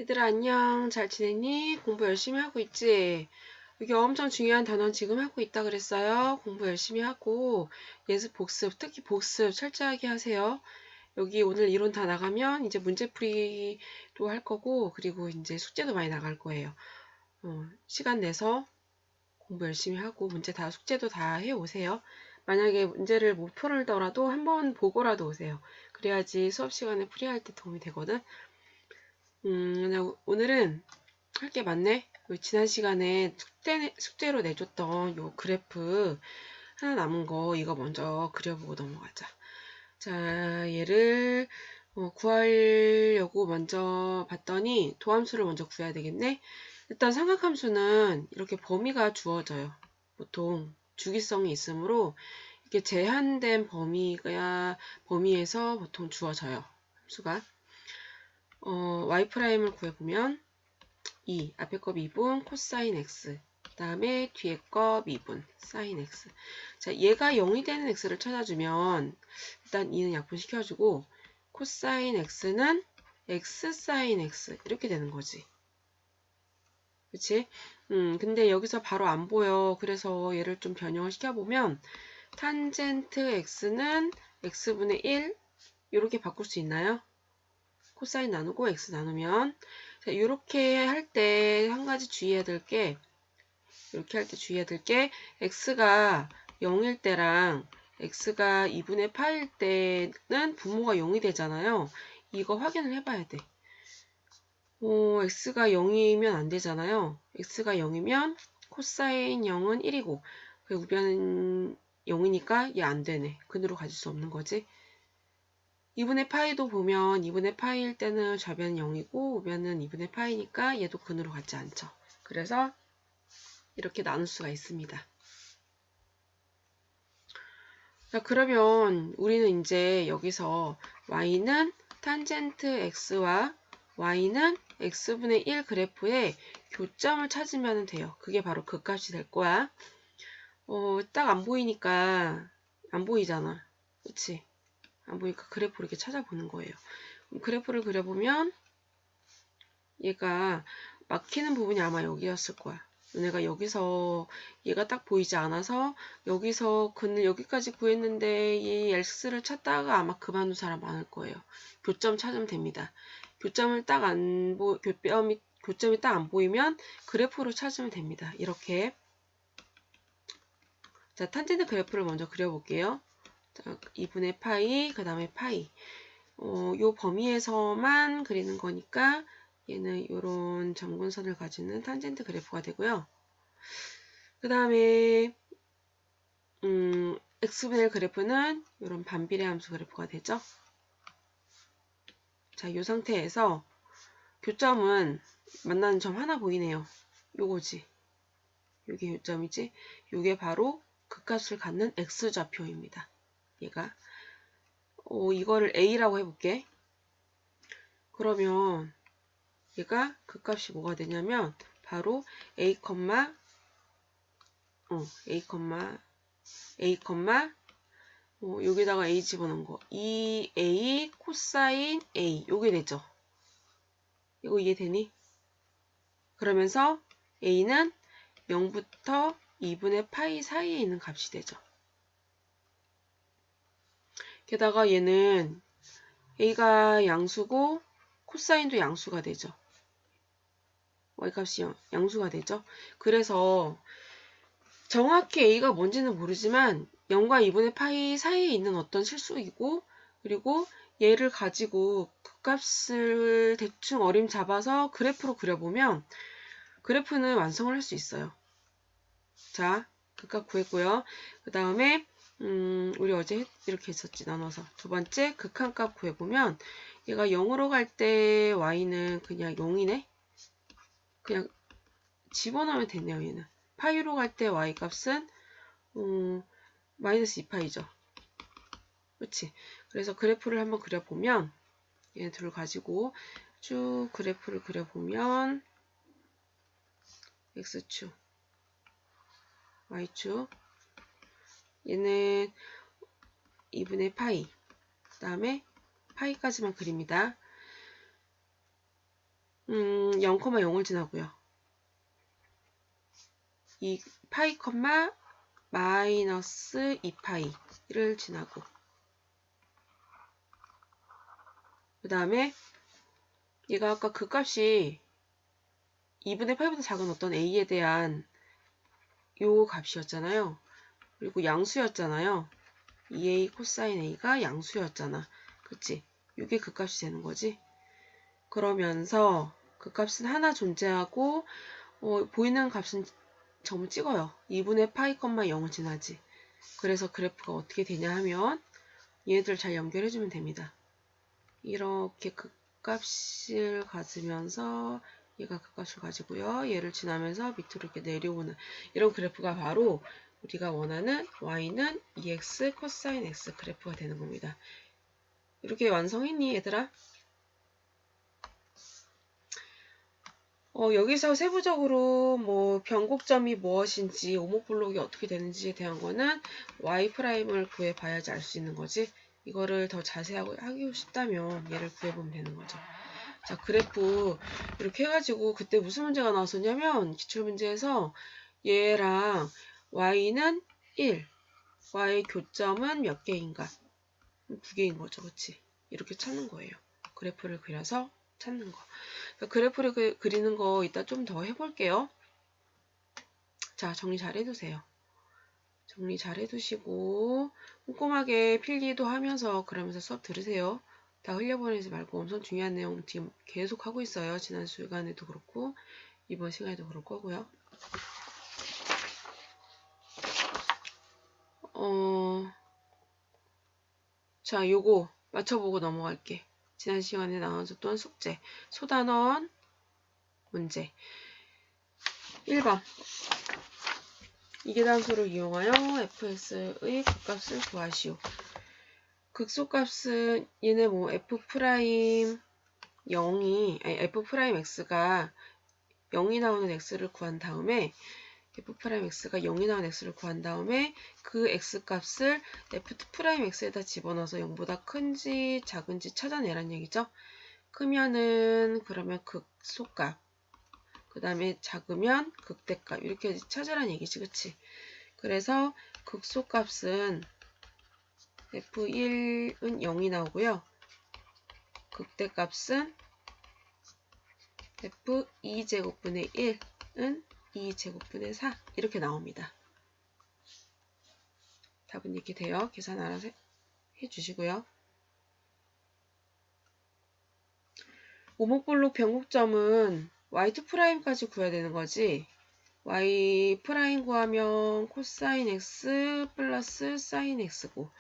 얘들아 안녕. 잘 지냈니? 공부 열심히 하고 있지? 여기 엄청 중요한 단원 지금 하고 있다 그랬어요. 공부 열심히 하고 예습 복습, 특히 복습 철저하게 하세요. 여기 오늘 이론 다 나가면 이제 문제풀이도 할 거고 그리고 이제 숙제도 많이 나갈 거예요. 시간 내서 공부 열심히 하고 문제 다 숙제도 다 해오세요. 만약에 문제를 못 풀더라도 한번 보고라도 오세요. 그래야지 수업 시간에 풀이할 때 도움이 되거든. 오늘은 할 게 많네. 지난 시간에 숙제로 내줬던 요 그래프 하나 남은 거 이거 먼저 그려보고 넘어가자. 자, 얘를 구하려고 먼저 봤더니 도함수를 먼저 구해야 되겠네. 일단 삼각함수는 이렇게 범위가 주어져요. 보통 주기성이 있으므로 이렇게 제한된 범위에서 보통 주어져요. 함수가. y''을 구해보면 2, 앞에 거 미분 코사인 x, 그 다음에 뒤에 거 미분 사인 x. 자, 얘가 0이 되는 x를 찾아주면 일단 2는 약분시켜주고 코사인 x는 x 사인 x 이렇게 되는 거지. 그치? 근데 여기서 바로 안 보여. 그래서 얘를 좀 변형을 시켜보면 탄젠트 x는 x분의 1 이렇게 바꿀 수 있나요? 코사인 나누고 x 나누면 자, 이렇게 할 때 한 가지 주의해야 될 게 이렇게 할 때 주의해야 될 게 x가 0일 때랑 x가 2분의 파일 때는 분모가 0이 되잖아요. 이거 확인을 해봐야 돼. x가 0이면 안 되잖아요. x가 0이면 코사인 0은 1이고 우변은 0이니까 얘 안 되네. 근으로 가질 수 없는 거지. 2분의 파이도 보면 2분의 파이일 때는 좌변은 0이고 우변은 2분의 파이니까 얘도 근으로 같지 않죠. 그래서 이렇게 나눌 수가 있습니다. 자, 그러면 우리는 이제 여기서 y는 탄젠트 x와 y는 x분의 1 그래프의 교점을 찾으면 돼요. 그게 바로 극값이 될 거야. 딱 안 보이니까 안 보이잖아. 그치? 안 보니까 그래프를 이렇게 찾아보는 거예요. 그래프를 그려보면 얘가 막히는 부분이 아마 여기였을 거야. 너네가 여기서 얘가 딱 보이지 않아서 여기서 근을 여기까지 구했는데 이 x를 찾다가 아마 그만둔 사람 많을 거예요. 교점 찾으면 됩니다. 교점이 딱 안 보이면 그래프로 찾으면 됩니다. 이렇게. 자, 탄젠트 그래프를 먼저 그려볼게요. 자, 2분의 파이, 그 다음에 파이. 요 범위에서만 그리는 거니까 얘는 이런 점근선을 가지는 탄젠트 그래프가 되고요. 그 다음에 x분의 그래프는 이런 반비례 함수 그래프가 되죠. 자, 이 상태에서 교점은 만나는 점 하나 보이네요. 요거지. 요게 교점이지. 요게 바로 극값을 갖는 x좌표입니다. 얘가. 이거를 a라고 해볼게. 그러면 얘가 극값이 뭐가 되냐면 바로 a, 여기다가 a 집어넣은 거 2a 코사인 a 요게 되죠. 이거 이해되니? 그러면서 a는 0부터 2분의 파이 사이에 있는 값이 되죠. 게다가 얘는 a가 양수고 코사인도 양수가 되죠. y값이 양수가 되죠. 그래서 정확히 a가 뭔지는 모르지만 0과 2분의 파이 사이에 있는 어떤 실수이고 그리고 얘를 가지고 극값을 대충 어림 잡아서 그래프로 그려보면 그래프는 완성을 할 수 있어요. 자, 극값 구했고요. 그 다음에 우리 어제 이렇게 했었지. 나눠서 두 번째 극한값 구해보면 얘가 0으로 갈 때 y는 그냥 0이네. 그냥 집어넣으면 되네요. 얘는 파이로 갈 때 y값은 마이너스 2파이죠. 그렇지? 그래서 그래프를 한번 그려보면 얘 둘을 가지고 쭉 그래프를 그려보면 x축, y축 얘는 2분의 파이 그 다음에 파이까지만 그립니다. 0,0을 지나고요. 이 파이 컴마 마이너스 2파이를 지나고 그 다음에 얘가 아까 그 값이 2분의 8보다 작은 어떤 a에 대한 요 값이었잖아요. 그리고 양수였잖아요. 2a 코사인 a가 양수였잖아. 그치? 이게 그 값이 되는 거지. 그러면서 그 값은 하나 존재하고 보이는 값은 점 찍어요. 2분의 파이 컴마 0을 지나지. 그래서 그래프가 어떻게 되냐 하면 얘들 잘 연결해주면 됩니다. 이렇게 극값을 가지면서 얘가 극값을 가지고요. 얘를 지나면서 밑으로 이렇게 내려오는 이런 그래프가 바로 우리가 원하는 y는 2x 코사인 x 그래프가 되는 겁니다. 이렇게 완성했니 얘들아? 여기서 세부적으로 뭐 변곡점이 무엇인지 오목블록이 어떻게 되는지에 대한 거는 y'을 구해봐야지 알 수 있는 거지. 이거를 더 자세하게 하고 싶다면 얘를 구해보면 되는 거죠. 자, 그래프 이렇게 해가지고 그때 무슨 문제가 나왔었냐면 기출문제에서 얘랑 y는 1, y 교점은 몇 개인가? 2개인 거죠. 그치? 이렇게 찾는 거예요. 그래프를 그려서 찾는 거. 그러니까 그래프를 그리는 거 이따 좀 더 해볼게요. 자, 정리 잘 해두세요. 정리 잘 해두시고 꼼꼼하게 필기도 하면서 그러면서 수업 들으세요. 다 흘려보내지 말고 엄청 중요한 내용 지금 계속 하고 있어요. 지난 시간에도 그렇고 이번 시간에도 그럴 거고요. 자, 요거 맞춰보고 넘어갈게. 지난 시간에 나와줬던 숙제 소단원 문제 1번 이계단수를 이용하여 fx의 극값을 구하시오. 극소값은 얘네 뭐 f'0이 아니 f'x가 0이 나오는 x를 구한 다음에 f'x가 0이 나오는 x를 구한 다음에 그 x값을 f'x에다 집어넣어서 0보다 큰지 작은지 찾아내란 얘기죠. 크면은 그러면 극소값 그 다음에 작으면 극대값 이렇게 찾으란 얘기지. 그치? 그래서 극소값은 f1은 0이 나오고요. 극대값은 f2제곱분의 1은 2제곱분의 4 이렇게 나옵니다. 답은 이렇게 돼요. 계산 알아서 해주시고요. 오목블록 변곡점은 y2'까지 구해야 되는 거지. y' 구하면 코사인 x 플러스 사인 x고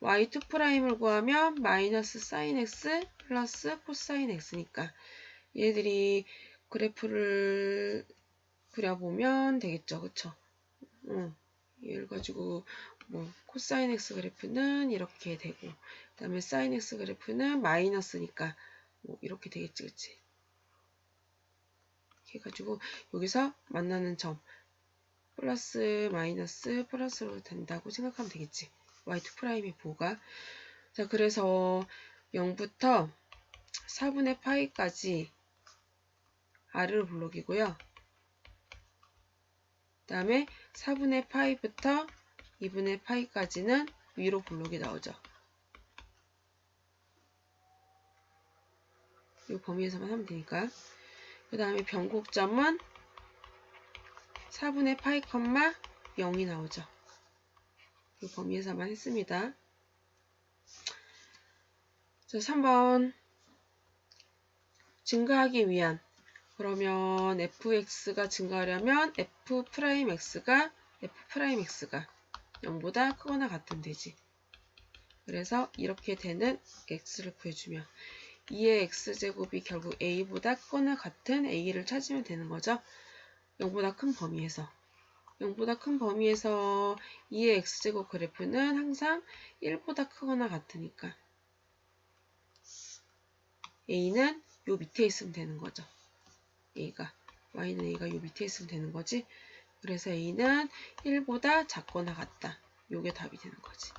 y2'을 구하면 마이너스 사인 x 플러스 코사인 x니까 얘들이 그래프를 그려보면 되겠죠. 그쵸? 얘를 가지고 뭐 코사인 x 그래프는 이렇게 되고 그 다음에 사인 x 그래프는 마이너스니까 뭐 이렇게 되겠지. 그치? 이렇게 해가지고 여기서 만나는 점 플러스 마이너스 플러스로 된다고 생각하면 되겠지. y2'의 부호가. 자, 그래서 0부터 4분의 파이까지 아래로 블록이고요. 그 다음에 4분의 파이부터 2분의 파이까지는 위로 블록이 나오죠. 이 범위에서만 하면 되니까. 그 다음에 변곡점은 4분의 파이 컴마 0이 나오죠. 이 범위에서만 했습니다. 자, 3번 증가하기 위한 그러면 fx가 증가하려면 f'x가 0보다 크거나 같으면 되지. 그래서 이렇게 되는 x를 구해주면 2의 x제곱이 결국 a보다 크거나 같은 a를 찾으면 되는 거죠. 0보다 큰 범위에서 0보다 큰 범위에서 2의 x제곱 그래프는 항상 1보다 크거나 같으니까 a는 요 밑에 있으면 되는 거죠. y는 a가 요 밑에 있으면 되는 거지. 그래서 a는 1보다 작거나 같다. 요게 답이 되는 거지.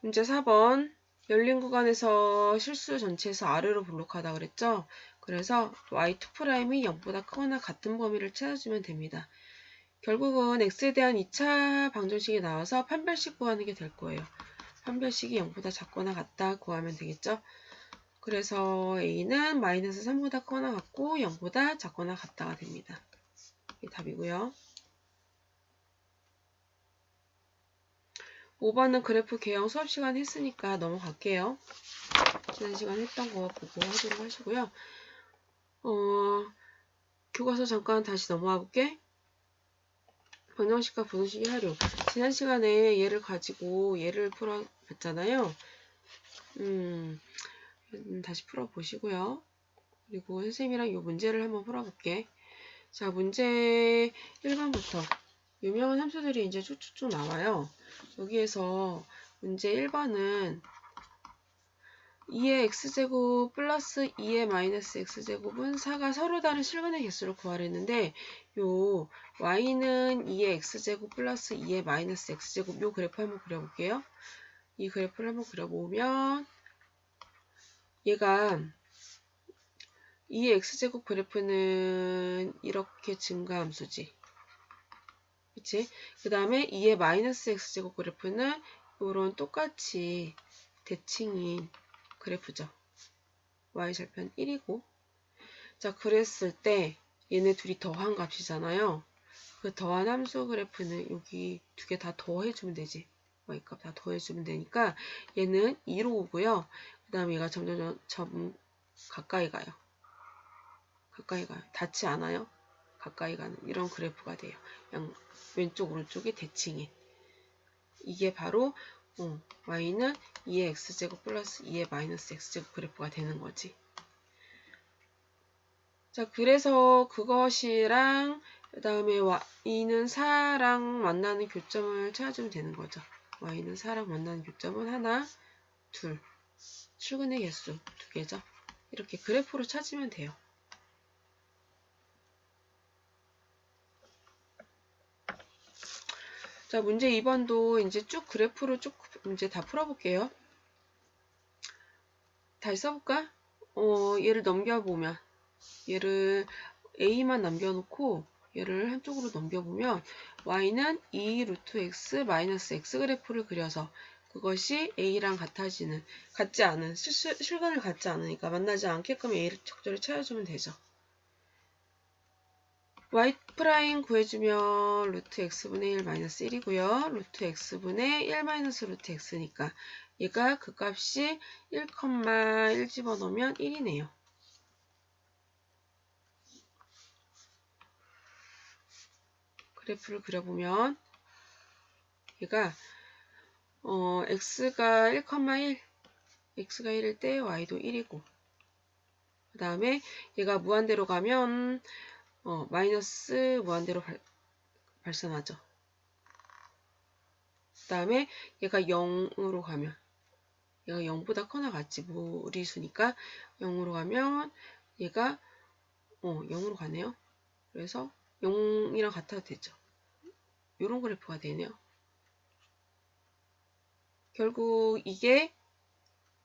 문제 4번 열린 구간에서 실수 전체에서 아래로 볼록하다 그랬죠? 그래서 y2'이 0보다 크거나 같은 범위를 찾아주면 됩니다. 결국은 x에 대한 2차 방정식이 나와서 판별식 구하는 게 될 거예요. 판별식이 0보다 작거나 같다 구하면 되겠죠? 그래서 a는 마이너스 3보다 크거나 같고 0보다 작거나 같다가 됩니다. 이게 답이고요. 5번은 그래프 개형 수업 시간 했으니까 넘어갈게요. 지난 시간 했던 거 보고 하도록 하시고요. 교과서 잠깐 다시 넘어와 볼게. 방정식과 부등식의 활용. 지난 시간에 얘를 가지고 얘를 풀어봤잖아요. 다시 풀어보시고요. 그리고 선생님이랑 이 문제를 한번 풀어볼게. 자, 문제 1번부터 유명한 함수들이 이제 쭉쭉쭉 나와요. 여기에서 문제 1번은 2의 x제곱 플러스 2의 마이너스 x제곱은 4가 서로 다른 실근의 개수를 구하랬는데 요 y는 2의 x제곱 플러스 2의 마이너스 x제곱 요 그래프 한번 그려볼게요. 이 그래프를 한번 그려보면 얘가 2의 x제곱 그래프는 이렇게 증가함수지. 그치? 그 다음에 2의 마이너스 x제곱 그래프는 요런 똑같이 대칭인 그래프죠. y절편 1이고 자 그랬을 때 얘네 둘이 더한 값이잖아요. 그 더한 함수 그래프는 여기 두 개 다 더해주면 되지. y값 다 더해주면 되니까 얘는 2로 오고요. 그 다음에 얘가 점점 가까이 가요. 가까이 가요. 닿지 않아요. 가까이 가는 이런 그래프가 돼요. 왼쪽 오른쪽이 대칭인. 이게 바로 y는 2의 x제곱 플러스 2의 마이너스 x제곱 그래프가 되는 거지. 자, 그래서 그것이랑 그 다음에 y는 4랑 만나는 교점을 찾아주면 되는 거죠. y는 4랑 만나는 교점은 하나, 둘. 출근의 개수 2개죠. 이렇게 그래프로 찾으면 돼요. 자, 문제 2번도 이제 쭉 그래프로 쭉 문제 다 풀어볼게요. 다시 써볼까? 얘를 넘겨보면 얘를 a만 남겨놓고 얘를 한쪽으로 넘겨보면 y는 2 루트 x 마이너스 x 그래프를 그려서 그것이 a랑 같지 않은 실근을 갖지 않으니까 만나지 않게끔 a를 적절히 찾아주면 되죠. y 프라임 구해주면 루트 x분의 1 마이너스 1이고요. 루트 x분의 1 마이너스 루트 x니까 얘가 그 값이 1,1 집어넣으면 1이네요. 그래프를 그려보면 얘가 x가 1,1 x가 1일 때 y도 1이고 그 다음에 얘가 무한대로 가면 마이너스 무한대로 발산하죠. 그 다음에 얘가 0으로 가면 얘가 0보다 커나 같지 무리수니까 0으로 가면 얘가 0으로 가네요. 그래서 0이랑 같아도 되죠. 이런 그래프가 되네요. 결국 이게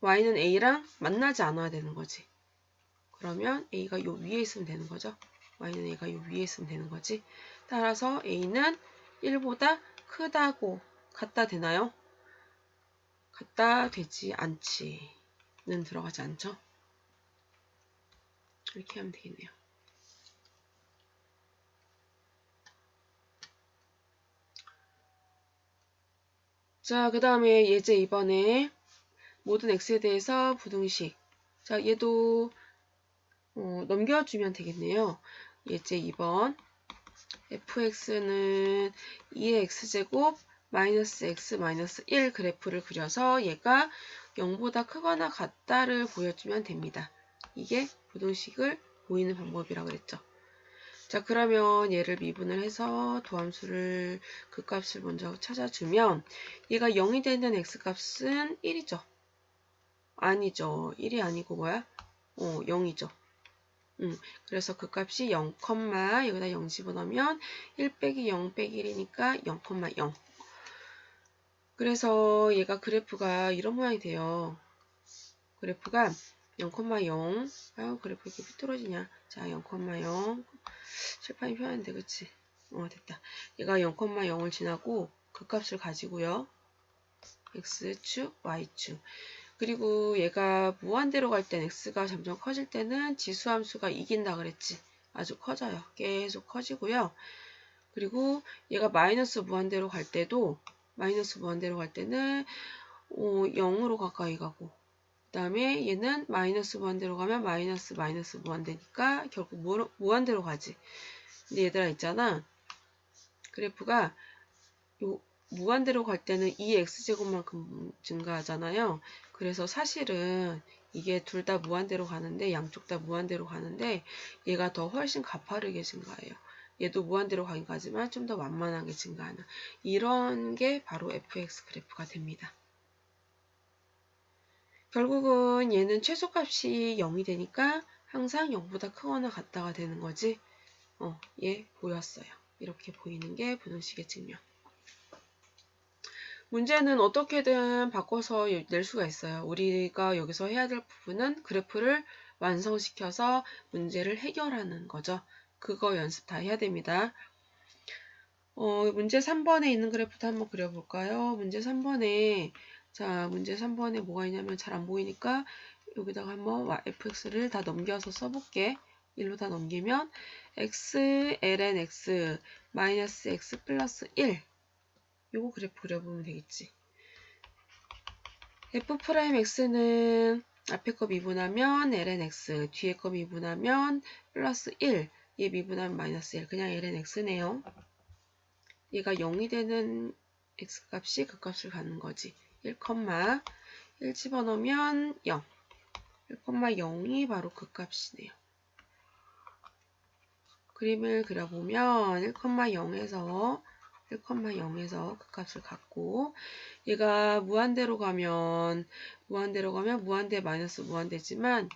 y는 a랑 만나지 않아야 되는 거지. 그러면 a가 요 위에 있으면 되는 거죠. y는 a가 요 위에 있으면 되는 거지. 따라서 a는 1보다 크다고 갖다 되나요? 갖다 되지 않지는 들어가지 않죠. 이렇게 하면 되겠네요. 자, 그 다음에 예제 2번에 모든 x에 대해서 부등식. 자, 얘도 넘겨주면 되겠네요. 예제 2번 fx는 2의 x제곱 마이너스 x 마이너스 1 그래프를 그려서 얘가 0보다 크거나 같다를 보여주면 됩니다. 이게 부등식을 보이는 방법이라고 그랬죠. 자, 그러면 얘를 미분을 해서 도함수를 그 값을 먼저 찾아주면 얘가 0이 되는 x값은 1이죠. 아니죠. 1이 아니고 뭐야? 0이죠. 그래서 그 값이 0, 여기다 0 집어넣으면 1 빼기 0 빼기 1이니까 0,0. 그래서 얘가 그래프가 이런 모양이 돼요. 그래프가 0,0 그래프 이렇게 삐뚤어지냐. 자, 0,0 칠판이 편한데 그치? 됐다. 얘가 0,0을 지나고 그 값을 가지고요. x축, y축. 그리고 얘가 무한대로 갈 땐 x가 점점 커질 때는 지수함수가 이긴다 그랬지. 아주 커져요. 계속 커지고요. 그리고 얘가 마이너스 무한대로 갈 때도 마이너스 무한대로 갈 때는 0으로 가까이 가고 그 다음에 얘는 마이너스 무한대로 가면 마이너스 무한대니까 결국 무한대로 가지. 근데 얘들아 있잖아. 그래프가 무한대로 갈 때는 2x제곱만큼 증가하잖아요. 그래서 사실은 이게 둘 다 무한대로 가는데 양쪽 다 무한대로 가는데 얘가 더 훨씬 가파르게 증가해요. 얘도 무한대로 가긴 가지만 좀 더 완만하게 증가하는 이런 게 바로 fx 그래프가 됩니다. 결국은 얘는 최소값이 0이 되니까 항상 0보다 크거나 같다가 되는 거지. 얘 보였어요. 이렇게 보이는 게 분홍식의 증명. 문제는 어떻게든 바꿔서 낼 수가 있어요. 우리가 여기서 해야 될 부분은 그래프를 완성시켜서 문제를 해결하는 거죠. 그거 연습 다 해야 됩니다. 문제 3번에 있는 그래프도 한번 그려볼까요? 문제 3번에 문제 3번에 뭐가 있냐면 잘 안 보이니까 여기다가 한번 fx를 다 넘겨서 써볼게. 1로 다 넘기면 x ln x 마이너스 x 플러스 1 요거 그래프 그려보면 되겠지. f'x는 앞에 거 미분하면 ln x, 뒤에 거 미분하면 플러스 1, 얘 미분하면 마이너스 1, 그냥 ln x네요. 얘가 0이 되는 x값이 그 값을 갖는 거지. 1, 1 집어넣으면 0, 1,0이 바로 그 값이네요. 그림을 그려보면 1,0에서 그 값을 갖고 얘가 무한대로 가면 무한대 마이너스 무한대지만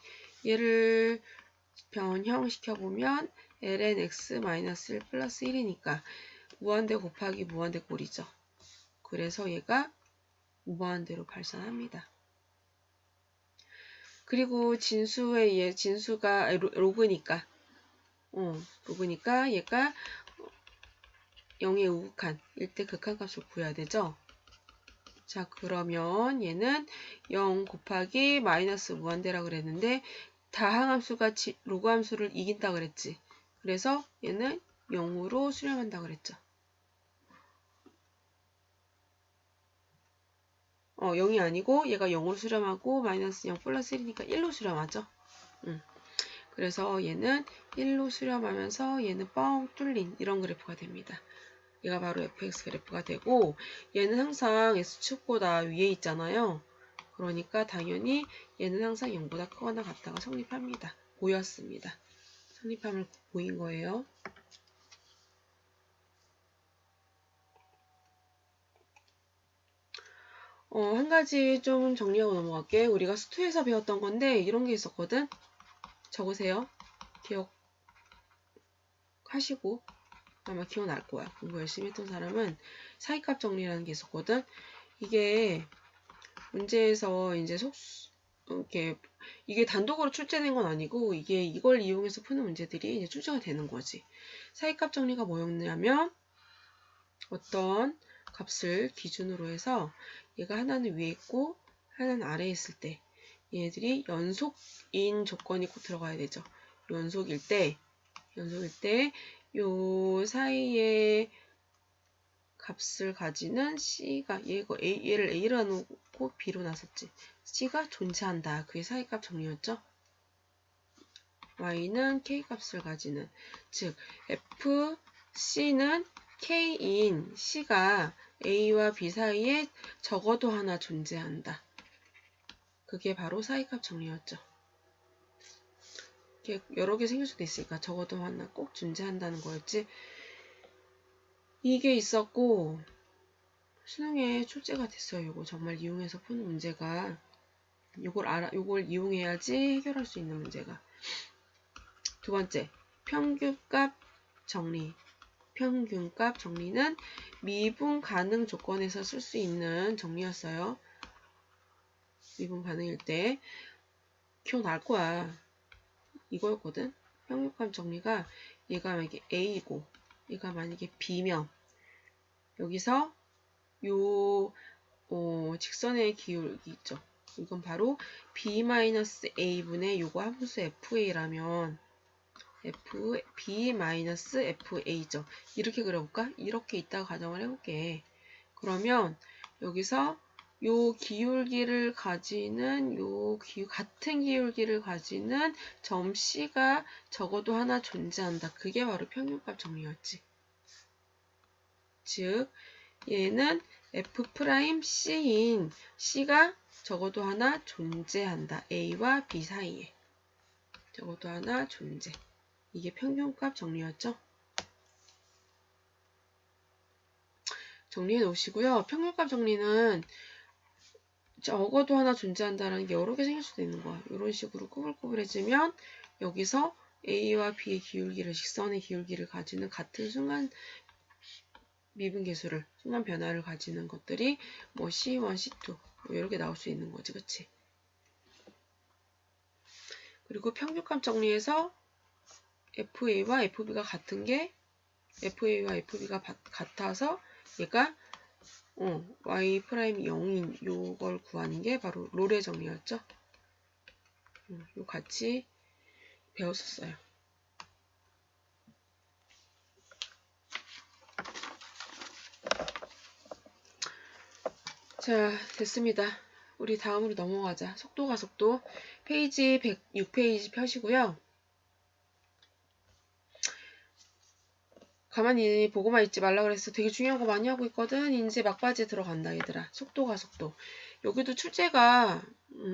얘를 변형시켜보면 ln x 마이너스 1 플러스 1이니까 무한대 곱하기 무한대 꼴이죠. 그래서 얘가 무한대로 발산합니다. 그리고 진수가 로그니까 얘가 0의 우극한 일대 극한값을 구해야 되죠. 자, 그러면 얘는 0 곱하기 마이너스 무한대라 그랬는데 다항함수가 로그함수를 이긴다 그랬지. 그래서 얘는 0으로 수렴한다 그랬죠. 0이 아니고 얘가 0으로 수렴하고 마이너스 0 플러스 1이니까 1로 수렴하죠. 그래서 얘는 1로 수렴하면서 얘는 뻥 뚫린 이런 그래프가 됩니다. 얘가 바로 fx 그래프가 되고 얘는 항상 x축보다 위에 있잖아요. 그러니까 당연히 얘는 항상 0보다 크거나 같다가 성립합니다. 보였습니다. 성립함을 보인 거예요. 한 가지 좀 정리하고 넘어갈게. 우리가 수투에서 배웠던 건데 이런 게 있었거든. 적으세요. 기억하시고 아마 기억날 거야. 공부 열심히 했던 사람은 사이값 정리라는 게 있었거든. 이게 문제에서 이제 이게 단독으로 출제된 건 아니고 이걸 이용해서 푸는 문제들이 이제 출제가 되는 거지. 사이값 정리가 뭐였냐면 어떤 값을 기준으로 해서 얘가 하나는 위에 있고 하나는 아래에 있을 때 얘네들이 연속인 조건이 꼭 들어가야 되죠. 연속일 때 요 사이에 값을 가지는 C가 얘를 A로 해놓고 B로 놨었지. C가 존재한다. 그게 사이값 정리였죠. Y는 K값을 가지는 즉 FC는 K인 C가 A와 B 사이에 적어도 하나 존재한다. 그게 바로 사이값 정리였죠. 여러 개 생길 수도 있으니까 적어도 하나 꼭 존재한다는 거였지. 이게 있었고 수능에 출제가 됐어요. 요거 정말 이용해서 푸는 문제가 요걸 이용해야지 해결할 수 있는 문제가. 두 번째, 평균값 정리. 평균값 정리는 미분 가능 조건에서 쓸 수 있는 정리였어요. 미분 반응일 때 기억날 거야. 이거였거든. 평균값 정리가 얘가 만약에 A고 얘가 만약에 B면 여기서 요 직선의 기울기 있죠. 이건 바로 B-A분의 요거 함수 FA라면 B-FA죠. 이렇게 그려볼까? 이렇게 있다가 가정을 해볼게. 그러면 여기서 요 기울기를 가지는 같은 기울기를 가지는 점 C가 적어도 하나 존재한다. 그게 바로 평균값 정리였지. 즉 얘는 F'C인 C가 적어도 하나 존재한다. A와 B 사이에 적어도 하나 존재. 이게 평균값 정리였죠. 정리해 놓으시고요. 평균값 정리는 적어도 하나 존재한다는 게 여러 개 생길 수도 있는 거야. 이런 식으로 꾸불꾸불해지면 여기서 A와 B의 기울기를 직선의 기울기를 가지는 같은 순간 미분 계수를 순간 변화를 가지는 것들이 뭐 C1, C2 뭐 이렇게 나올 수 있는 거지, 그치? 그리고 평균값 정리해서 FA와 FB가 같은 게 FA와 FB가 같아서 얘가 Y 프라임 0인 요걸 구하는 게 바로 롤의 정리였죠. 요 같이 배웠었어요. 자, 됐습니다. 우리 다음으로 넘어가자. 속도가 속도. 페이지 106페이지 펴시고요. 가만히 보고만 있지 말라 그랬어. 되게 중요한 거 많이 하고 있거든. 이제 막바지에 들어간다 얘들아. 속도가 속도. 여기도 출제가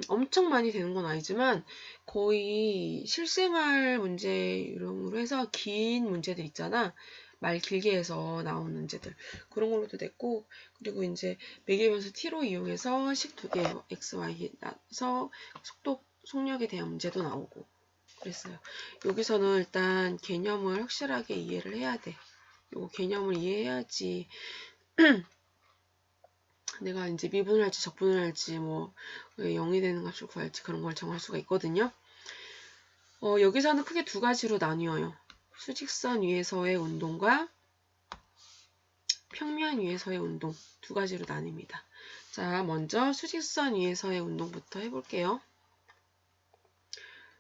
엄청 많이 되는 건 아니지만 거의 실생활 문제로 해서 긴 문제들 있잖아. 말 길게 해서 나온 문제들. 그런 걸로도 됐고, 그리고 이제 매개변수 t로 이용해서 식 두 개 x, y 나서 속력에 대한 문제도 나오고 그랬어요. 여기서는 일단 개념을 확실하게 이해를 해야 돼. 요 개념을 이해해야지 내가 이제 미분을 할지 적분을 할지 뭐 0이 되는 값을 구할지 그런 걸 정할 수가 있거든요. 여기서는 크게 두 가지로 나뉘어요. 수직선 위에서의 운동과 평면 위에서의 운동 두 가지로 나뉩니다. 자, 먼저 수직선 위에서의 운동부터 해볼게요.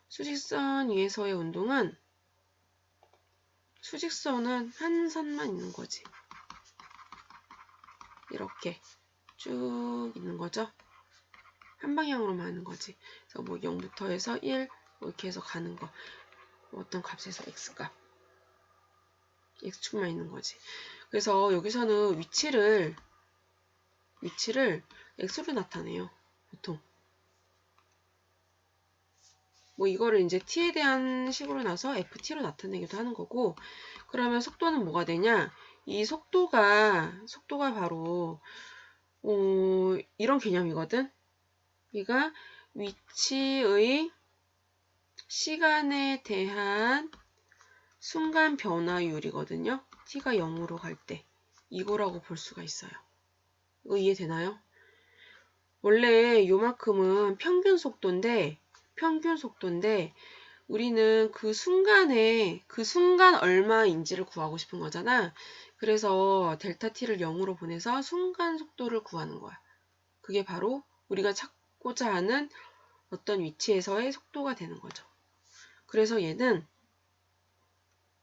수직선 위에서의 운동은 수직선은 한 선만 있는 거지. 이렇게 쭉 있는 거죠. 한 방향으로만 하는 거지. 그래서 뭐 0부터 해서 1 뭐 이렇게 해서 가는 거. 어떤 값에서 x값. x축만 있는 거지. 그래서 여기서는 위치를 x로 나타내요. 보통. 뭐 이거를 이제 t에 대한 식으로 나서 ft로 나타내기도 하는 거고, 그러면 속도는 뭐가 되냐? 이 속도가 바로 이런 개념이거든. 얘가 위치의 시간에 대한 순간 변화율이거든요. t가 0으로 갈 때 이거라고 볼 수가 있어요. 이거 이해되나요? 원래 요만큼은 평균 속도인데 우리는 그 순간 얼마인지를 구하고 싶은 거잖아. 그래서 델타 t를 0으로 보내서 순간 속도를 구하는 거야. 그게 바로 우리가 찾고자 하는 어떤 위치에서의 속도가 되는 거죠. 그래서 얘는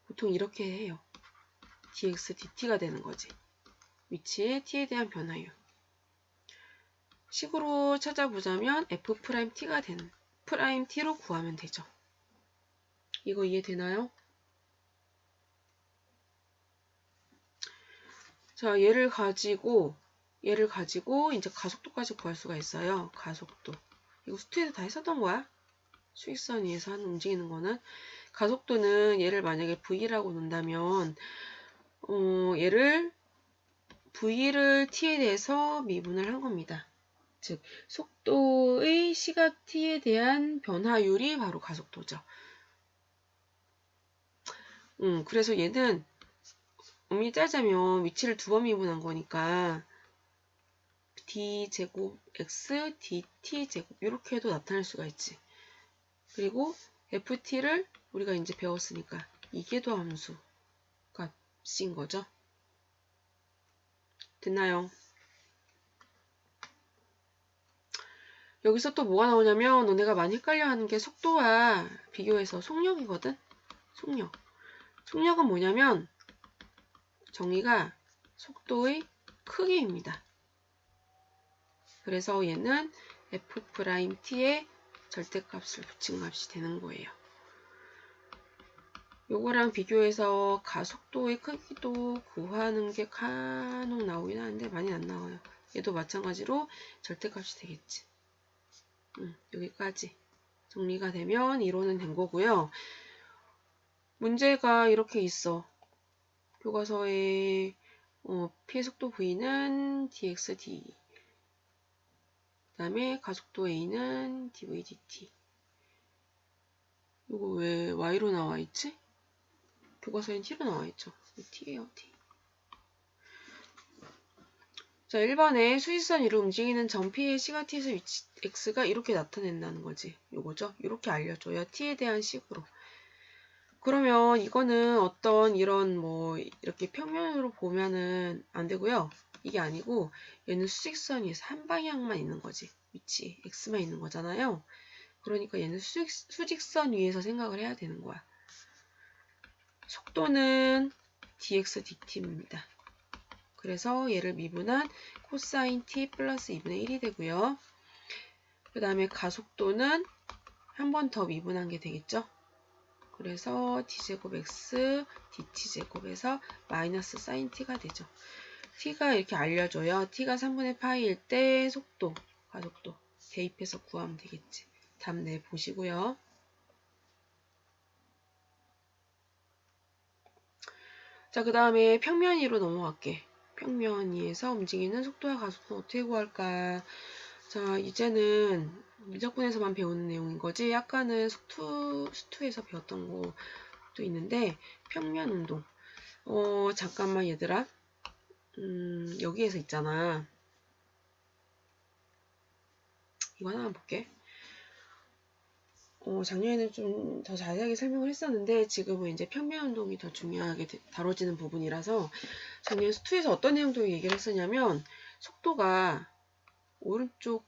보통 이렇게 해요. dx dt가 되는 거지. 위치의 t에 대한 변화율. 식으로 찾아보자면 f't가 되는 프라임 t로 구하면 되죠. 이거 이해되나요? 자, 얘를 가지고 이제 가속도까지 구할 수가 있어요. 가속도. 이거 수트에도 다 했었던 거야. 수직선 위에서 움직이는 거는. 가속도는 얘를 만약에 v라고 놓는다면 얘를 v를 t에 대해서 미분을 한 겁니다. 즉 속도의 시각 t에 대한 변화율이 바로 가속도죠. 그래서 얘는 엄밀히 따자면 위치를 두 번 미분한 거니까 d제곱 x dt제곱 이렇게 해도 나타낼 수가 있지. 그리고 ft를 우리가 이제 배웠으니까 이계도 함수 값인 거죠. 됐나요? 여기서 또 뭐가 나오냐면 너네가 많이 헷갈려하는 게 속도와 비교해서 속력이거든. 속력은 뭐냐면 정의가 속도의 크기입니다. 그래서 얘는 f't에 절대값을 붙인 값이 되는 거예요. 요거랑 비교해서 가속도의 크기도 구하는 게 간혹 나오긴 하는데 많이 안 나와요. 얘도 마찬가지로 절대값이 되겠지. 여기까지 정리가 되면 이론은 된 거고요. 문제가 이렇게 있어. 교과서에 피의 속도 v는 dx dy, 그 다음에 가속도 a는 dv dt. 이거 왜 y로 나와 있지? 교과서엔 t로 나와 있죠. t예요, t. 자, 1번에 수직선 위로 움직이는 점 P의 시각 t에서 위치 x가 이렇게 나타낸다는 거지. 요거죠. 이렇게 알려줘요. t에 대한 식으로. 그러면 이거는 어떤 이런 뭐 이렇게 평면으로 보면은 안 되고요. 이게 아니고 얘는 수직선에서 한 방향만 있는 거지. 위치 x만 있는 거잖아요. 그러니까 얘는 수직선 위에서 생각을 해야 되는 거야. 속도는 dx dt입니다. 그래서 얘를 미분한 코사인 t 플러스 2분의 1이 되고요. 그 다음에 가속도는 한 번 더 미분한 게 되겠죠. 그래서 d제곱 x dt제곱에서 마이너스 사인 t가 되죠. t가 이렇게 알려줘요. t가 3분의 파이일 때 속도, 가속도 대입해서 구하면 되겠지. 답 내보시고요. 자, 그 다음에 평면 위로 넘어갈게. 평면 위에서 움직이는 속도와 가속도 어떻게 구할까? 자, 이제는 미적분에서만 배우는 내용인 거지. 약간은 수투에서 배웠던 것도 있는데 평면 운동. 잠깐만 얘들아. 여기에서 있잖아. 이거 하나만 볼게. 작년에는 좀 더 자세하게 설명을 했었는데 지금은 이제 평면 운동이 더 중요하게 다뤄지는 부분이라서 작년 수투에서 어떤 내용도 얘기를 했었냐면 속도가 오른쪽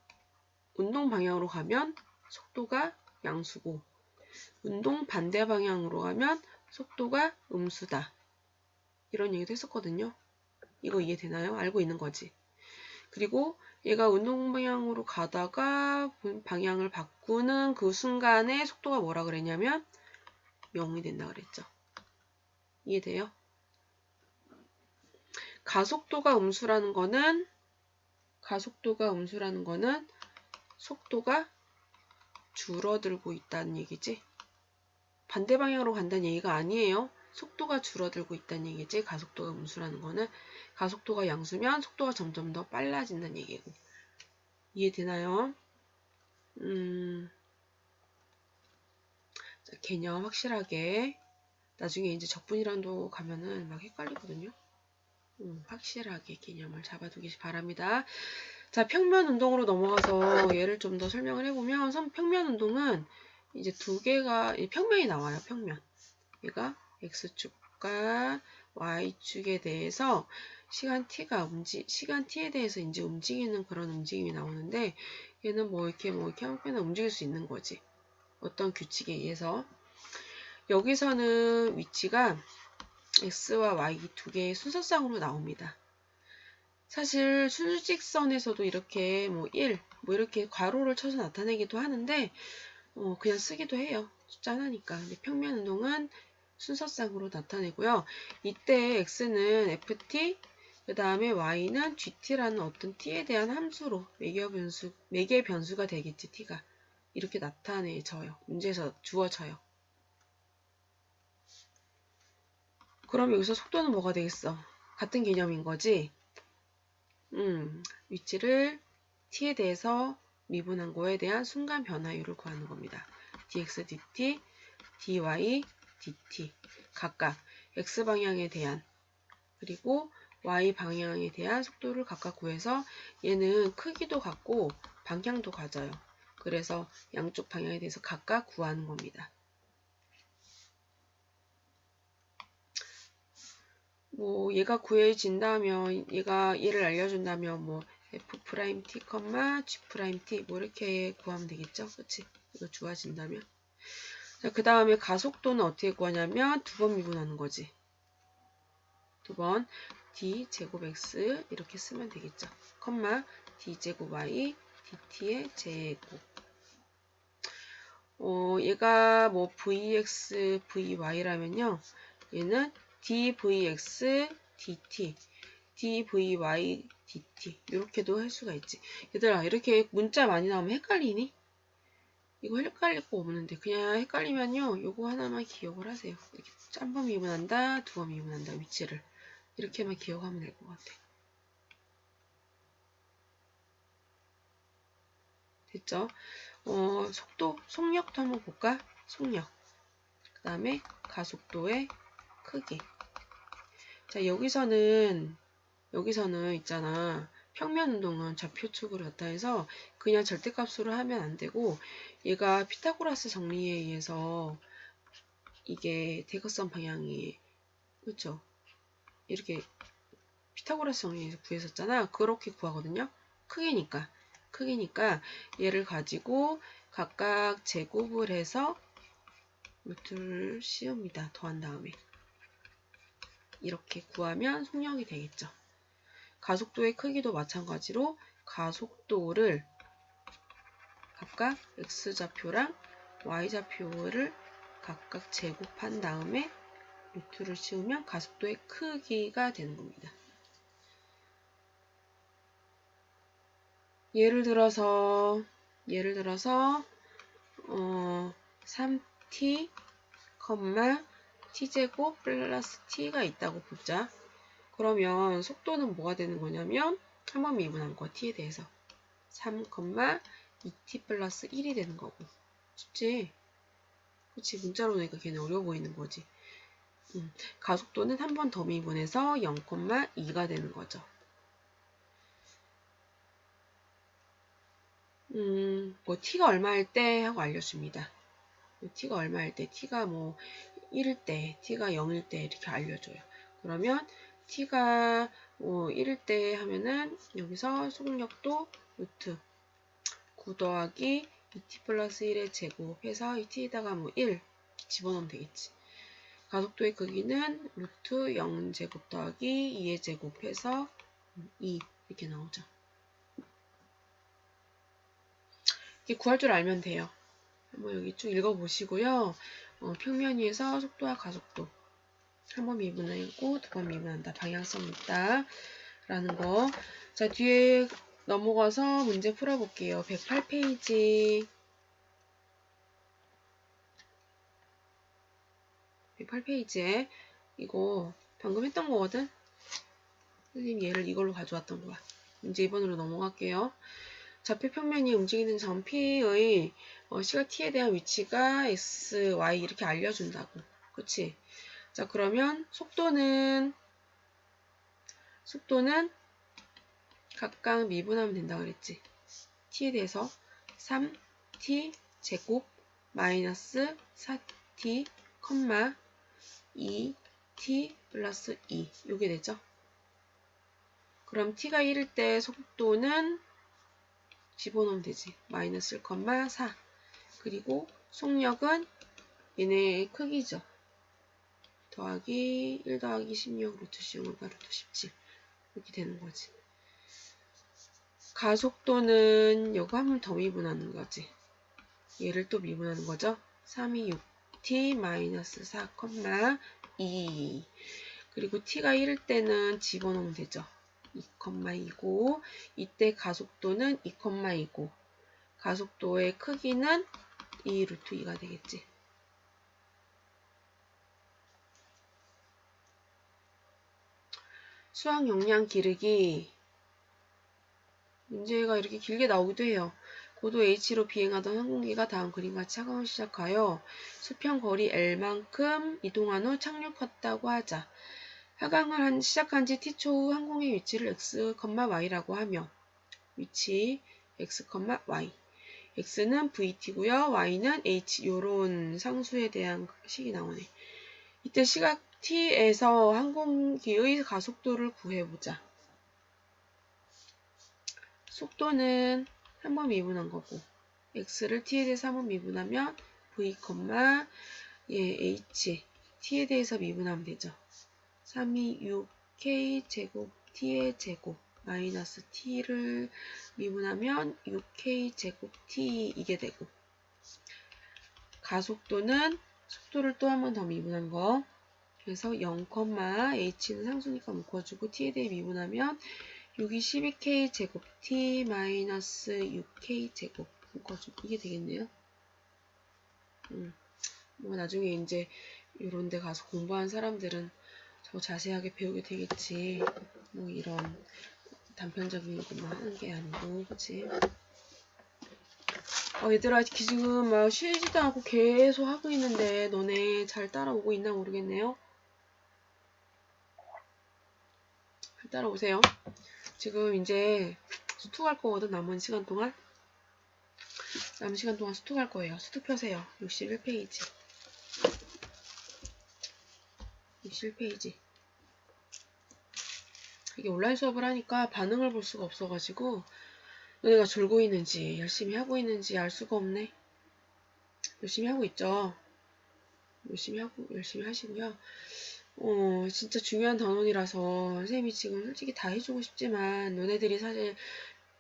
운동 방향으로 가면 속도가 양수고 운동 반대 방향으로 가면 속도가 음수다. 이런 얘기도 했었거든요. 이거 이해되나요? 알고 있는 거지. 그리고 얘가 운동 방향으로 가다가 방향을 바꾸는 그 순간에 속도가 뭐라 그랬냐면 0이 된다 그랬죠. 이해돼요? 가속도가 음수라는 거는 속도가 줄어들고 있다는 얘기지. 반대 방향으로 간다는 얘기가 아니에요. 속도가 줄어들고 있다는 얘기지. 가속도가 음수라는 거는 가속도가 양수면 속도가 점점 더 빨라진다는 얘기고. 이해되나요? 자, 개념 확실하게. 나중에 이제 적분이랑도 가면은 막 헷갈리거든요. 확실하게 개념을 잡아두기 바랍니다. 자, 평면 운동으로 넘어가서 얘를 좀 더 설명을 해보면 평면 운동은 이제 두 개가 평면이 나와요. 평면. 얘가 x축과 y축에 대해서 시간 t에 대해서 이제 움직이는 그런 움직임이 나오는데 얘는 뭐 이렇게 아무렇게나 움직일 수 있는 거지. 어떤 규칙에 의해서. 여기서는 위치가 x와 y 두 개의 순서상으로 나옵니다. 사실 수직선에서도 이렇게 1, 이렇게 괄호를 쳐서 나타내기도 하는데 그냥 쓰기도 해요. 숫자 하나니까. 근데 평면 운동은 순서상으로 나타내고요. 이때 x는 ft, 그 다음에 y는 gt라는 어떤 t에 대한 함수로 매개 변수가 되겠지, t가. 이렇게 나타내져요. 문제에서 주어져요. 그럼 여기서 속도는 뭐가 되겠어? 같은 개념인 거지? 위치를 t에 대해서 미분한 거에 대한 순간 변화율을 구하는 겁니다. dx, dt, dy, dt 각각 x방향에 대한 그리고 y 방향에 대한 속도를 각각 구해서 얘는 크기도 같고 방향도 같아요. 그래서 양쪽 방향에 대해서 각각 구하는 겁니다. 뭐 얘가 구해진다면 얘를 알려준다면 뭐 f't, g't 뭐 이렇게 구하면 되겠죠. 그치? 이거 주어진다면. 자, 그 다음에 가속도는 어떻게 구하냐면 두 번 미분하는 거지. 두 번 d제곱 x 이렇게 쓰면 되겠죠. 컴마 d제곱 y dt의 제곱. 얘가 뭐 vx, vy라면요. 얘는 dvx, dt, dvy, dt 이렇게도 할 수가 있지. 얘들아 이렇게 문자 많이 나오면 헷갈리니? 이거 헷갈릴 거 없는데 그냥 헷갈리면요. 요거 하나만 기억을 하세요. 이렇게 한 번 미분한다, 두 번 미분한다 위치를 이렇게만 기억하면 될 것 같아. 됐죠? 속력도 한번 볼까? 속력. 그 다음에 가속도의 크기. 자, 여기서는 있잖아. 평면 운동은 좌표축으로 나타내서 그냥 절대값으로 하면 안 되고 얘가 피타고라스 정리에 의해서 이게 대각선 방향이 그렇죠? 이렇게 피타고라스 정리에서 구했었잖아. 그렇게 구하거든요. 크기니까 얘를 가지고 각각 제곱을 해서 루트를 씌웁니다. 더한 다음에 이렇게 구하면 속력이 되겠죠. 가속도의 크기도 마찬가지로 가속도를 각각 x좌표랑 y좌표를 각각 제곱한 다음에 루트를 씌우면 가속도의 크기가 되는 겁니다. 예를 들어서 3t, t제곱 플러스 t가 있다고 보자. 그러면 속도는 뭐가 되는 거냐면 한번 미분한 거 t에 대해서 3, 2t 플러스 1이 되는 거고. 쉽지? 그치? 문자로 내니까 걔는 어려워 보이는 거지. 가속도는 한 번 더 미분해서 0,2가 되는 거죠. 뭐 t가 얼마일 때 하고 알려줍니다. t가 얼마일 때, t가 뭐 1일 때, t가 0일 때 이렇게 알려줘요. 그러면 t가 뭐 1일 때 하면은 여기서 속력도 루트 9 더하기 2t 플러스 1의 제곱해서 이 t에다가 뭐 1 집어넣으면 되겠지. 가속도의 크기는 루트 0제곱 더하기 2의 제곱해서 2 이렇게 나오죠. 이렇게 구할 줄 알면 돼요. 한번 여기 쭉 읽어보시고요. 평면 위에서 속도와 가속도 한 번 미분하고 두 번 미분한다. 방향성이 있다. 라는 거. 자, 뒤에 넘어가서 문제 풀어볼게요. 108페이지. 108페이지에 이거 방금 했던 거거든? 선생님 얘를 이걸로 가져왔던 거야. 문제 2번으로 넘어갈게요. 좌표 평면이 움직이는 점 P의 시각 T에 대한 위치가 X, Y 이렇게 알려준다고. 그치? 자, 그러면 속도는 각각 미분하면 된다고 그랬지. T에 대해서 3T 제곱 마이너스 4T, 2T 플러스 2 요게 되죠. 그럼 T가 1일 때 속도는 집어넣으면 되지. 마이너스 1,4 그리고 속력은 얘네의 크기죠. 더하기 1 더하기 16 루트 15가 루트 17 이렇게 되는 거지. 가속도는 요거 한 번 더 미분하는 거지. 얘를 또 미분하는 거죠. 3이 6t 마이너스 4,2 그리고 t가 1일 때는 집어넣으면 되죠. 2,2고 이때 가속도는 2,2고 가속도의 크기는 2 루트 2가 되겠지. 수학 용량 기르기 문제가 이렇게 길게 나오기도 해요. 고도 h로 비행하던 항공기가 다음 그림과 착항을 시작하여 수평 거리 l만큼 이동한 후 착륙했다고 하자. 하강을 시작한 지 t초 후 항공의 위치를 x, y라고 하며 위치 x, y x는 vt고요. y는 h 요런 상수에 대한 식이 나오네. 이때 시각 t에서 항공기의 가속도를 구해보자. 속도는 한번 미분한 거고 x를 t에 대해서 한번 미분하면 v, h t에 대해서 미분하면 되죠. 326k 제곱 t의 제곱 마이너스 t를 미분하면 6k 제곱 t 이게 되고 가속도는 속도를 또 한 번 더 미분한 거 그래서 0, h는 상수니까 묶어주고 t에 대해 미분하면 6이 12k 제곱 t 마이너스 6k 제곱 묶어주고 이게 되겠네요. 뭐 나중에 이제 이런 데 가서 공부한 사람들은 더 자세하게 배우게 되겠지. 뭐 이런 단편적인 것만 하는 게 아니고, 그치? 얘들아, 지금 막 쉬지도 않고 계속 하고 있는데, 너네 잘 따라오고 있나 모르겠네요? 잘 따라오세요. 지금 이제 수투 갈 거거든, 남은 시간 동안. 남은 시간 동안 수투 갈 거예요. 수투 펴세요. 61페이지. 61페이지. 이게 온라인 수업을 하니까 반응을 볼 수가 없어가지고 너네가 졸고 있는지 열심히 하고 있는지 알 수가 없네. 열심히 하고 있죠. 열심히 하시고요. 진짜 중요한 단원이라서 선생님이 지금 솔직히 다 해주고 싶지만 너네들이 사실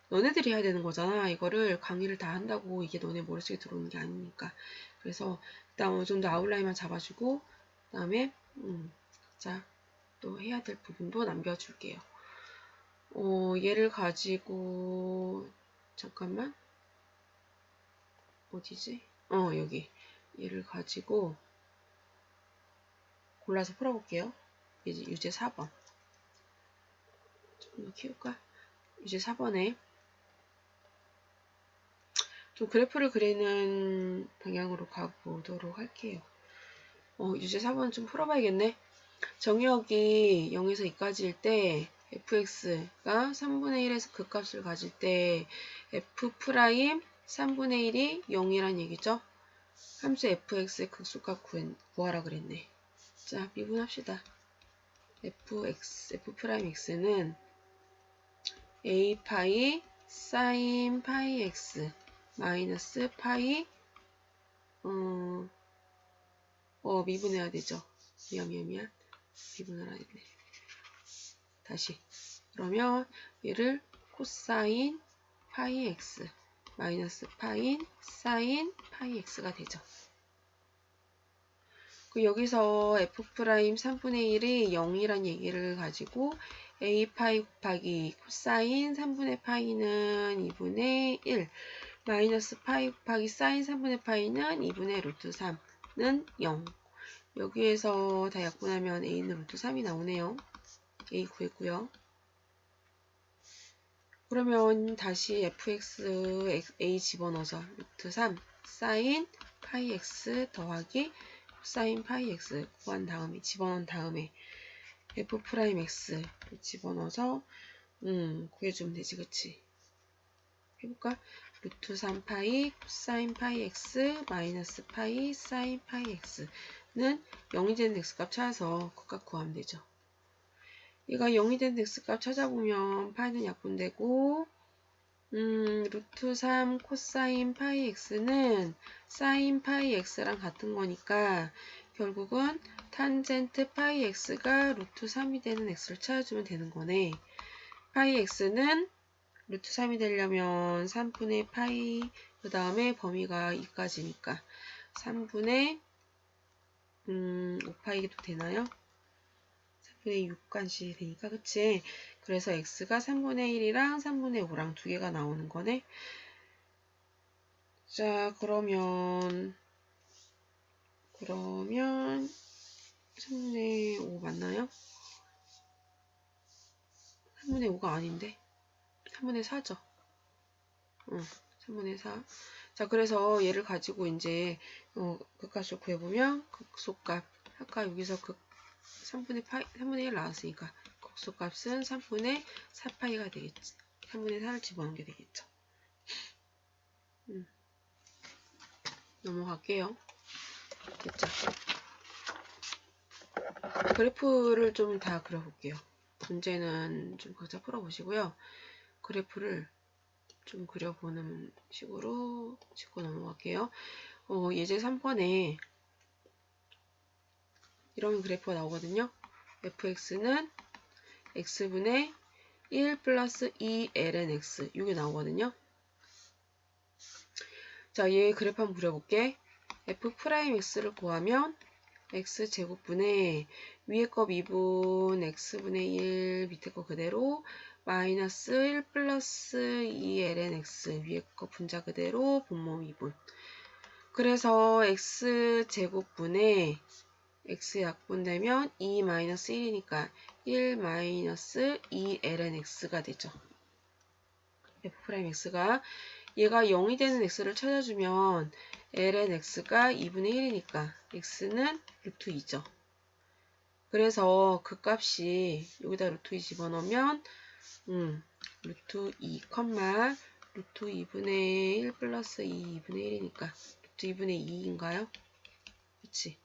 너네들이 해야 되는 거잖아. 이거를 강의를 다 한다고 이게 너네 머릿속에 들어오는 게 아니니까. 그래서 일단 어느 정도 아웃라인만 잡아주고 그다음에 자 또 해야 될 부분도 남겨줄게요. 얘를 가지고 잠깐만 어디지? 여기 얘를 가지고 골라서 풀어볼게요. 이제 유제 4번 좀 더 키울까? 유제 4번에 좀 그래프를 그리는 방향으로 가보도록 할게요. 유제 4번 좀 풀어봐야겠네. 정의역이 0에서 2까지일 때 fx가 3분의 1에서 그 값을 가질 때 f' 3분의 1이 0이란 얘기죠. 함수 fx의 극소값 구하라 그랬네. 자, 미분합시다. f'x는 a 파이 sin 파이 x 마이너스 파이 미분해야 되죠. 미안. 미분을 안 했네. 다시. 그러면 얘를 코사인 파이 x 마이너스 파인 사인 파이 x가 되죠. 여기서 f' 3분의 1이 0이란 얘기를 가지고 a 파이 곱하기 코사인 3분의 파이는 2분의 1 마이너스 파이 곱하기 사인 3분의 파이는 2분의 루트 3는 0 여기에서 다 약분하면 a는 루트 3이 나오네요. a 구했고요. 그러면 다시 fx a 집어넣어서 루트 3 사인 파이 x 더하기 코사인 파이 x 구한 다음에 집어넣은 다음에 f'(x) 집어넣어서 구해주면 되지, 그치? 해볼까? 루트 3 파이 코사인 파이 x 마이너스 파이 사인 파이 x는 0이 되는 x값 찾아서 그값 구하면 되죠. 얘가 0이 되는 x값 찾아보면 파이는 약분되고 루트 3 코사인 파이 x는 사인 파이 x랑 같은 거니까 결국은 탄젠트 파이 x가 루트 3이 되는 x를 찾아주면 되는 거네. 파이 x는 루트 3이 되려면 3분의 파이 그 다음에 범위가 2까지니까 3분의 5파이도 되나요? 3분의 6까지 되니까 그치? 그래서 x가 3분의 1이랑 3분의 5랑 두 개가 나오는 거네. 자, 그러면 3분의 5 맞나요? 3분의 5가 아닌데 3분의 4죠. 3분의 4. 자, 그래서 얘를 가지고 이제 극값을 구해보면 극소값 아까 여기서 3분의 1 나왔으니까 극소값은 3분의 4파이가 되겠지. 3분의 4를 집어넣는 게 되겠죠. 넘어갈게요. 됐죠? 그래프를 좀 다 그려볼게요. 문제는 좀 각자 풀어보시고요. 그래프를 좀 그려보는 식으로 짚고 넘어갈게요. 예제 3번에 이런 그래프가 나오거든요. fx는 x분의 1 플러스 2ln x 이게 나오거든요. 자, 얘 그래프 한번 그려볼게. f'x를 구하면 x제곱분의 위에 거 미분 x분의 1 밑에 거 그대로 마이너스 1 플러스 2ln x 위에 거 분자 그대로 분모 미분. 그래서 x제곱분의 x 약분되면 2 마이너스 1이니까 1 마이너스 2ln x가 되죠. f'x가 얘가 0이 되는 x를 찾아주면 ln x가 2분의 1이니까 x는 루트 2죠. 그래서 그 값이 여기다 루트 2 집어넣으면 루트 2, 루트 2분의 1 플러스 2, 2분의 1이니까 루트 2분의 2인가요? 그치?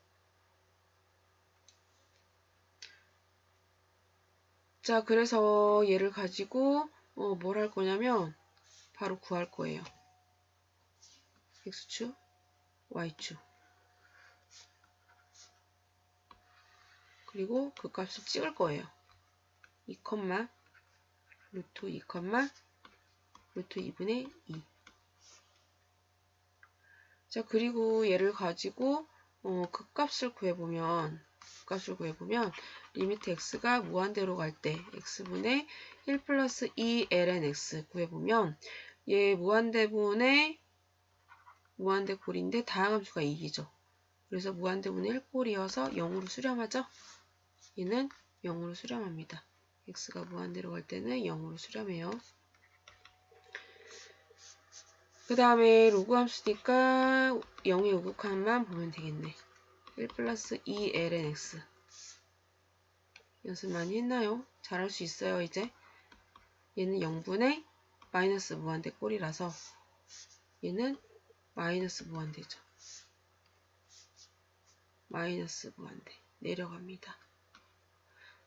자, 그래서 얘를 가지고 뭘 할 거냐면 바로 구할 거예요. x축, y축. 그리고 그 값을 찍을 거예요. 2, 루트 2, 루트 2분의 2. 자, 그리고 얘를 가지고 그 값을 구해보면 리미트 x가 무한대로 갈 때 x분의 1 플러스 2ln x 구해보면 얘 무한대분의 무한대꼴인데 다항함수가 2이죠. 그래서 무한대분의 1꼴이어서 0으로 수렴하죠. 얘는 0으로 수렴합니다. x가 무한대로 갈 때는 0으로 수렴해요. 그 다음에 로그 함수니까 0의 요극함만 보면 되겠네. 1 플러스 2ln x. 연습 많이 했나요? 잘할 수 있어요, 이제. 얘는 0분의 마이너스 무한대 꼴이라서 얘는 마이너스 무한대죠. 마이너스 무한대. 내려갑니다.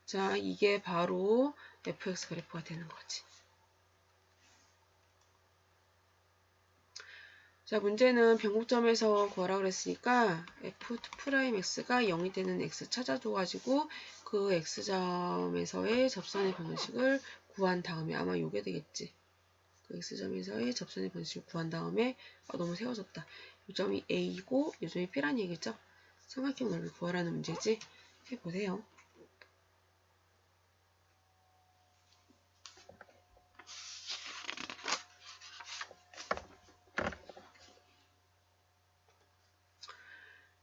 자, 이게 바로 fx 그래프가 되는 거지. 자, 문제는 변곡점에서 구하라 그랬으니까 f'x가 0이 되는 x 찾아줘가지고 그 x점에서의 접선의 방식을 구한 다음에 아마 요게 되겠지. 그 x점에서의 접선의 방식을 구한 다음에 너무 세워졌다. 이 점이 a이고 이 점이 b란 얘기죠. 삼각형 넓이 구하라는 문제지. 해보세요.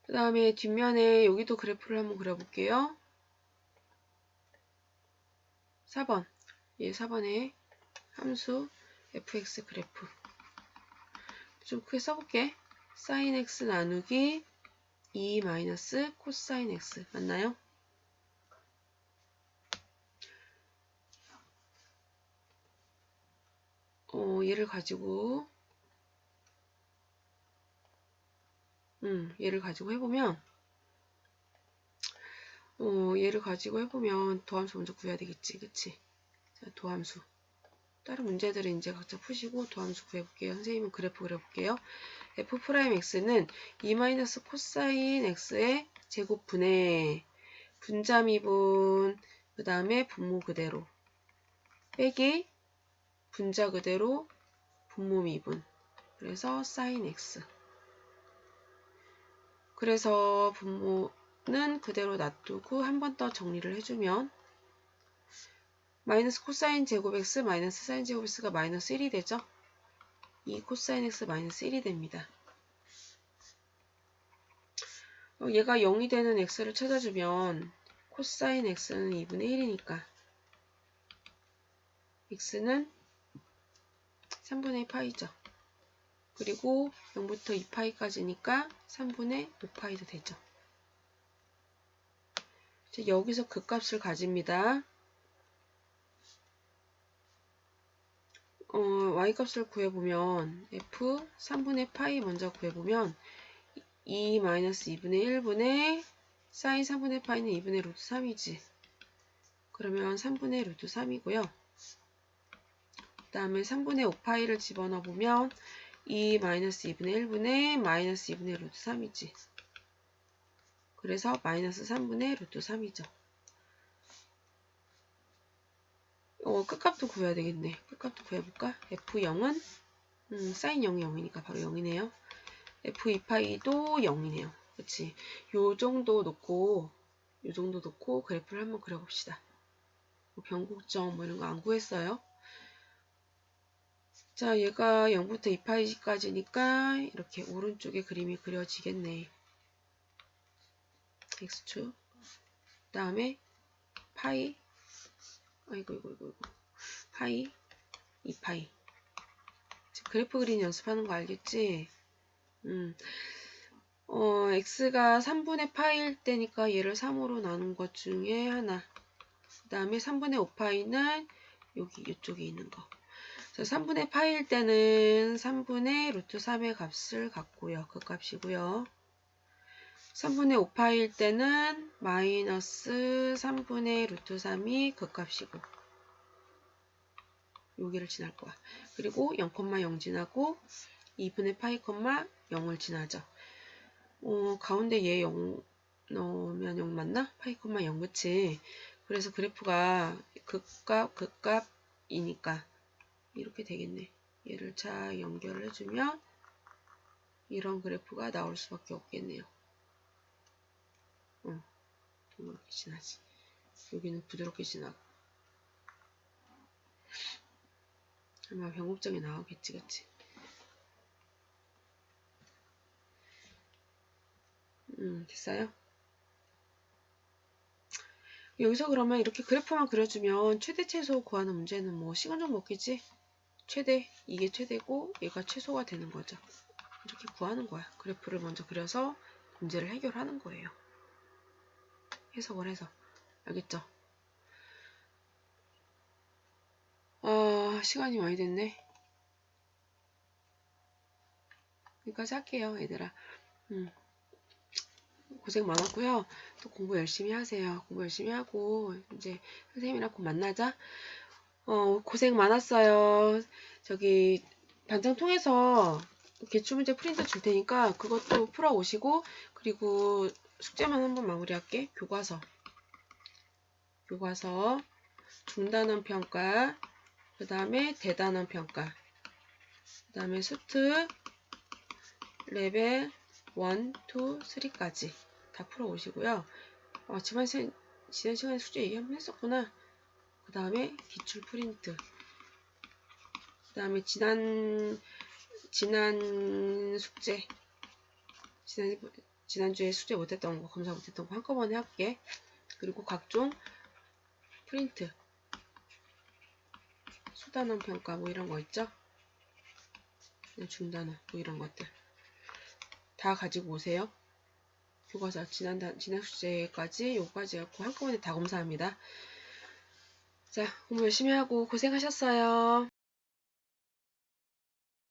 그 다음에 뒷면에 여기도 그래프를 한번 그려볼게요. 4번. 4번에 함수 fx 그래프. 좀 크게 써볼게. sin x 나누기 2 마이너스 코사인 x. 맞나요? 얘를 가지고 해보면 도함수 먼저 구해야 되겠지. 그치? 자, 도함수. 다른 문제들은 이제 각자 푸시고 도함수 구해볼게요. 선생님은 그래프 그려볼게요. f'x는 2 마이너스 코사인 x의 제곱분의 분자미분 그 다음에 분모 그대로 빼기 분자 그대로 분모 미분 그래서 sin x. 그래서 분모는 그대로 놔두고 한 번 더 정리를 해주면 마이너스 코사인 제곱 x 마이너스 사인 제곱 x가 마이너스 1이 되죠. 2 코사인 x 마이너스 1이 됩니다. 얘가 0이 되는 x를 찾아주면 코사인 x는 2분의 1이니까 x는 3분의 2파이죠. 그리고 0부터 2파이까지니까 3분의 5파이도 되죠. 자, 여기서 그 값을 가집니다. y 값을 구해보면 f 3분의 파이 먼저 구해보면 2-2분의 1분의 사인 3분의 파이는 2분의 루트 3이지. 그러면 3분의 루트 3이고요. 그 다음에 3분의 5파이를 집어넣어 보면 2-2분의 1분의 마이너스 2분의 루트 3이지. 그래서 마이너스 3분의 루트 3이죠. 끝값도 구해야 되겠네. 끝값도 구해볼까? F0은 사인 0이 0이니까 바로 0이네요. F2파이도 0이네요. 그치? 요 정도 놓고 그래프를 한번 그려봅시다. 뭐 변곡점 뭐 이런 거 안 구했어요. 자, 얘가 0부터 2파이까지니까 이렇게 오른쪽에 그림이 그려지겠네. X축. 그 다음에 파이. 아이고. 파이. 2파이. 그래프 그림 연습하는 거 알겠지? x가 3분의 파이일 때니까 얘를 3으로 나눈 것 중에 하나. 그 다음에 3분의 5파이는 여기 이쪽에 있는 거. 자, 3분의 파이일 때는 3분의 루트 3의 값을 갖고요. 그 값이고요. 3분의 5파이일 때는 마이너스 3분의 루트 3이 그 값이고 여기를 지날 거야. 그리고 0,0 지나고 2분의 파이, 0을 지나죠. 가운데 얘 0 넣으면 0 맞나? 파이, 0 그치? 그래서 그래프가 극값이니까 이렇게 되겠네. 얘를 잘 연결을 해주면 이런 그래프가 나올 수밖에 없겠네요. 동그랗게 지나지. 여기는 부드럽게 지나고. 아마 변곡점이 나오겠지, 그치? 됐어요? 여기서 그러면 이렇게 그래프만 그려주면 최대 최소 구하는 문제는 뭐 시간 좀 먹겠지? 최대, 이게 최대고 얘가 최소가 되는 거죠. 이렇게 구하는 거야. 그래프를 먼저 그려서 문제를 해결하는 거예요. 해석을 해서. 알겠죠? 시간이 많이 됐네. 여기까지 할게요, 얘들아. 고생 많았고요. 또 공부 열심히 하세요. 공부 열심히 하고 이제 선생님이랑 곧 만나자. 고생 많았어요. 저기 반장 통해서 기출문제 프린트 줄 테니까 그것도 풀어 오시고, 그리고 숙제만 한번 마무리할게. 교과서, 중단원 평가, 그 다음에 대단원 평가, 그 다음에 수트 레벨 1, 2, 3까지 다 풀어 오시고요. 지난 시간에 숙제 얘기 한번 했었구나. 그 다음에 기출 프린트, 그 다음에 지난 숙제, 지난주에 숙제 못했던 거, 검사 못했던 거 한꺼번에 할게. 그리고 각종 프린트, 수단원 평가 뭐 이런 거 있죠? 중단원 뭐 이런 것들 다 가지고 오세요. 교과서 지난 숙제까지 요까지 갖고 한꺼번에 다 검사합니다. 자, 공부 열심히 하고 고생하셨어요.